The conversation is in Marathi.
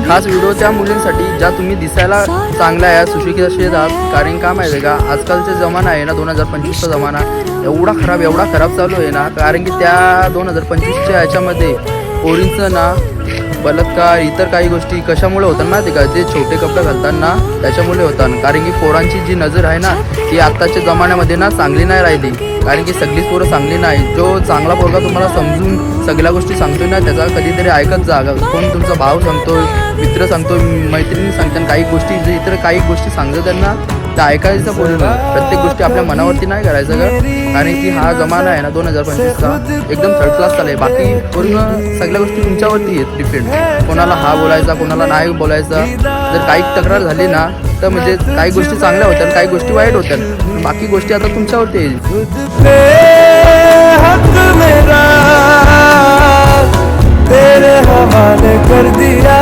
खास व्हिडिओ त्या मुलींसाठी ज्या तुम्ही दिसायला चांगल्या आहे, सुशिक्षित आहात. कारण का माहिती आहे का, आजकालचा जमाना आहे ना, 2025चा जमाना एवढा खराब चालू आहे ना. कारण की त्या 2025च्या ह्याच्यामध्ये पोरींचं ना बलात्कार इतर काही गोष्टी कशामुळे होतात माहिती का, जे छोटे कपडे घालतात ना त्याच्यामुळे होतात. कारण की पोरांची जी नजर आहे ना ती आत्ताच्या जमान्यामध्ये ना चांगली नाही राहिली. कारण की सगळीच पोरं चांगली नाही. जो चांगला पोरगा तुम्हाला समजून सगळ्या गोष्टी सांगतोय ना त्याचा कधीतरी ऐकत जा. कोण तुमचा भाऊ सांगतोय, मित्र सांगतोय, मैत्रिणी सांगतात काही गोष्टी, जे इतर काही गोष्टी सांगतो त्यांना त्या ऐकायचं पोरींना. प्रत्येक गोष्टी आपल्या मनावरती नाही करायचं का. कारण की हा जमाना आहे ना 2025चा एकदम थर्ड क्लास चालू आहे. बाकी पूर्ण सगळ्या गोष्टी तुमच्यावरती आहेत डिपेंड. कोणाला हा बोलायचा, कोणाला नाही बोलायचा. जर काही तक्रार झाली ना तर म्हणजे काही गोष्टी चांगल्या होत्या, काही गोष्टी वाईट होत्या. बाकी गोष्टी आता तुमच्यावरती येईल. तेरे हवाले कर दिया.